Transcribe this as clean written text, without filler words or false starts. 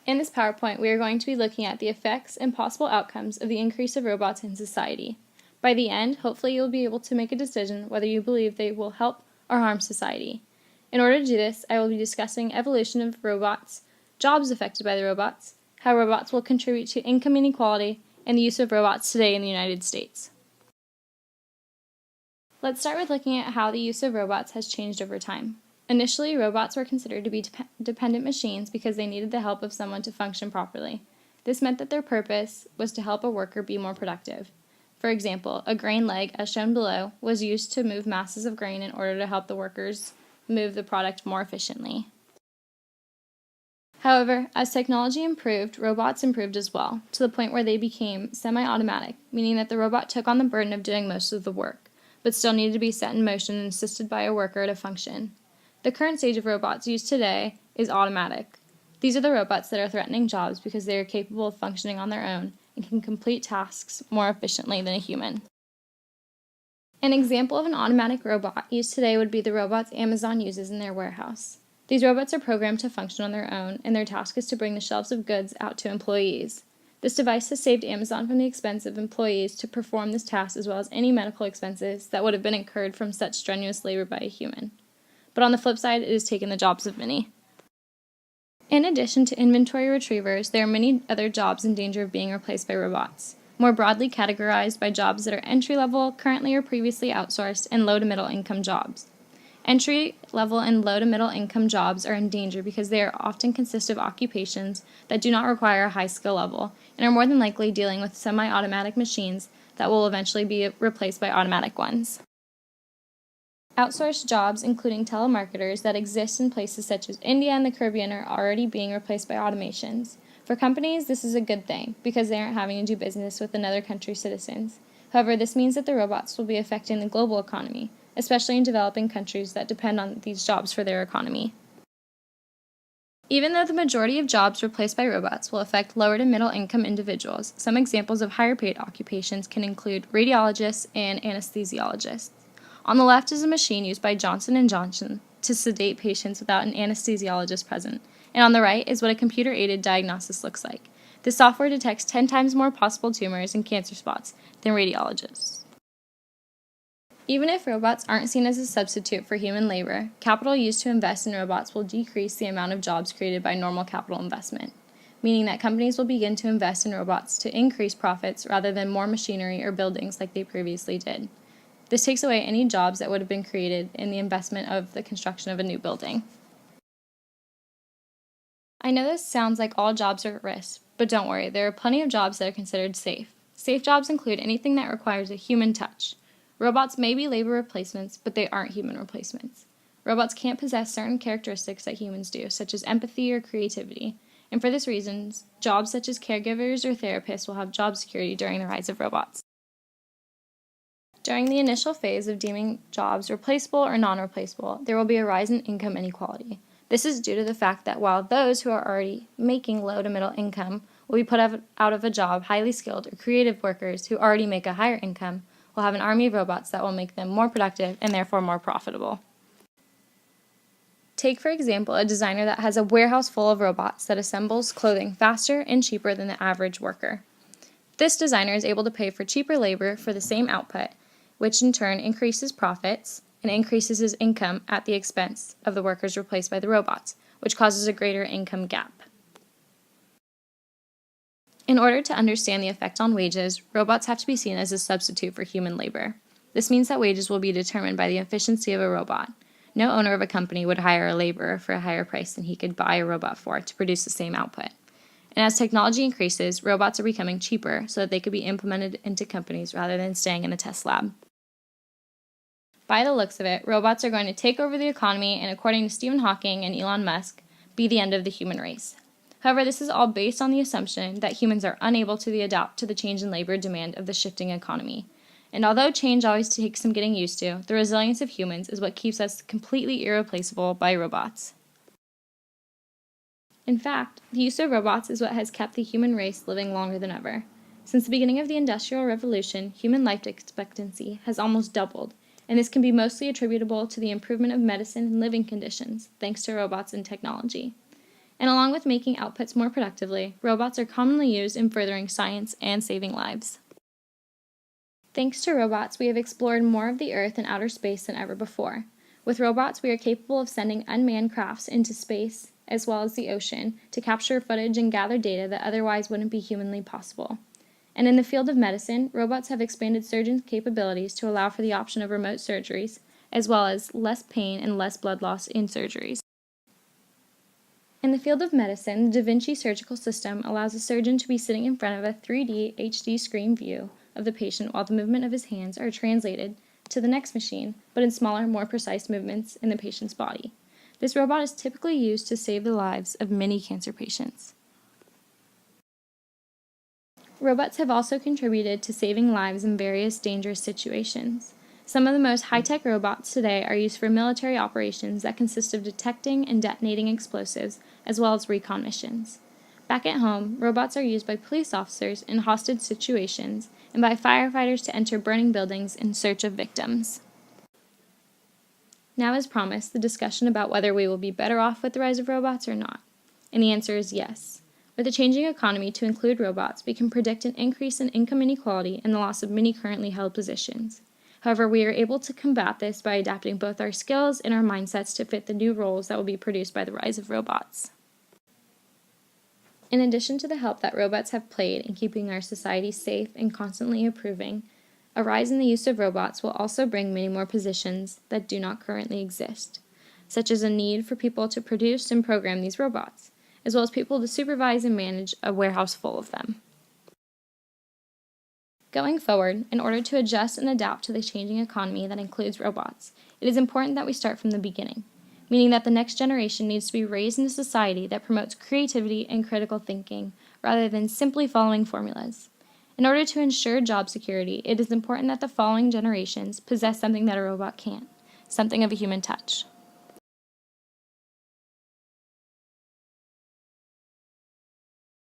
In this PowerPoint, we are going to be looking at the effects and possible outcomes of the increase of robots in society. By the end, hopefully you'll be able to make a decision whether you believe they will help or harm society. In order to do this, I will be discussing evolution of robots, jobs affected by the robots, how robots will contribute to income inequality, and the use of robots today in the United States. Let's start with looking at how the use of robots has changed over time. Initially, robots were considered to be dependent machines because they needed the help of someone to function properly. This meant that their purpose was to help a worker be more productive. For example, a grain leg, as shown below, was used to move masses of grain in order to help the workers move the product more efficiently. However, as technology improved, robots improved as well, to the point where they became semi-automatic, meaning that the robot took on the burden of doing most of the work, but still needed to be set in motion and assisted by a worker to function. The current stage of robots used today is automatic. These are the robots that are threatening jobs because they are capable of functioning on their own and can complete tasks more efficiently than a human. An example of an automatic robot used today would be the robots Amazon uses in their warehouse. These robots are programmed to function on their own, and their task is to bring the shelves of goods out to employees. This device has saved Amazon from the expense of employees to perform this task, as well as any medical expenses that would have been incurred from such strenuous labor by a human. But on the flip side, it has taken the jobs of many. In addition to inventory retrievers, there are many other jobs in danger of being replaced by robots, more broadly categorized by jobs that are entry-level, currently or previously outsourced, and low to middle income jobs. Entry-level and low to middle income jobs are in danger because they are often consist of occupations that do not require a high skill level and are more than likely dealing with semi-automatic machines that will eventually be replaced by automatic ones. Outsourced jobs, including telemarketers that exist in places such as India and the Caribbean, are already being replaced by automations. For companies, this is a good thing because they aren't having to do business with another country's citizens. However, this means that the robots will be affecting the global economy, especially in developing countries that depend on these jobs for their economy. Even though the majority of jobs replaced by robots will affect lower to middle income individuals, some examples of higher paid occupations can include radiologists and anesthesiologists. On the left is a machine used by Johnson & Johnson to sedate patients without an anesthesiologist present, and on the right is what a computer-aided diagnosis looks like. This software detects 10 times more possible tumors and cancer spots than radiologists. Even if robots aren't seen as a substitute for human labor, capital used to invest in robots will decrease the amount of jobs created by normal capital investment, meaning that companies will begin to invest in robots to increase profits rather than more machinery or buildings like they previously did. This takes away any jobs that would have been created in the investment of the construction of a new building. I know this sounds like all jobs are at risk, but don't worry, there are plenty of jobs that are considered safe. Safe jobs include anything that requires a human touch. Robots may be labor replacements, but they aren't human replacements. Robots can't possess certain characteristics that humans do, such as empathy or creativity, and for this reason, jobs such as caregivers or therapists will have job security during the rise of robots. During the initial phase of deeming jobs replaceable or non-replaceable, there will be a rise in income inequality. This is due to the fact that while those who are already making low to middle income will be put out of a job, highly skilled or creative workers who already make a higher income will have an army of robots that will make them more productive and therefore more profitable. Take, for example, a designer that has a warehouse full of robots that assembles clothing faster and cheaper than the average worker. This designer is able to pay for cheaper labor for the same output, which in turn increases profits and increases his income at the expense of the workers replaced by the robots, which causes a greater income gap. In order to understand the effect on wages, robots have to be seen as a substitute for human labor. This means that wages will be determined by the efficiency of a robot. No owner of a company would hire a laborer for a higher price than he could buy a robot for to produce the same output. And as technology increases, robots are becoming cheaper so that they could be implemented into companies rather than staying in a test lab. By the looks of it, robots are going to take over the economy and, according to Stephen Hawking and Elon Musk, be the end of the human race. However, this is all based on the assumption that humans are unable to adapt to the change in labor demand of the shifting economy. And although change always takes some getting used to, the resilience of humans is what keeps us completely irreplaceable by robots. In fact, the use of robots is what has kept the human race living longer than ever. Since the beginning of the Industrial Revolution, human life expectancy has almost doubled, and this can be mostly attributable to the improvement of medicine and living conditions, thanks to robots and technology. And along with making outputs more productively, robots are commonly used in furthering science and saving lives. Thanks to robots, we have explored more of the Earth and outer space than ever before. With robots, we are capable of sending unmanned crafts into space, as well as the ocean, to capture footage and gather data that otherwise wouldn't be humanly possible. And in the field of medicine, robots have expanded surgeons' capabilities to allow for the option of remote surgeries, as well as less pain and less blood loss in surgeries. In the field of medicine, the Da Vinci surgical system allows a surgeon to be sitting in front of a 3D HD screen view of the patient while the movement of his hands are translated to the next machine, but in smaller, more precise movements in the patient's body. This robot is typically used to save the lives of many cancer patients. Robots have also contributed to saving lives in various dangerous situations. Some of the most high-tech robots today are used for military operations that consist of detecting and detonating explosives, as well as recon missions. Back at home, robots are used by police officers in hostage situations and by firefighters to enter burning buildings in search of victims. Now, as promised, the discussion about whether we will be better off with the rise of robots or not. And the answer is yes. With a changing economy to include robots, we can predict an increase in income inequality and the loss of many currently held positions. However, we are able to combat this by adapting both our skills and our mindsets to fit the new roles that will be produced by the rise of robots. In addition to the help that robots have played in keeping our society safe and constantly improving, a rise in the use of robots will also bring many more positions that do not currently exist, such as a need for people to produce and program these robots, as well as people to supervise and manage a warehouse full of them. Going forward, in order to adjust and adapt to the changing economy that includes robots, it is important that we start from the beginning, meaning that the next generation needs to be raised in a society that promotes creativity and critical thinking, rather than simply following formulas. In order to ensure job security, it is important that the following generations possess something that a robot can't, something of a human touch.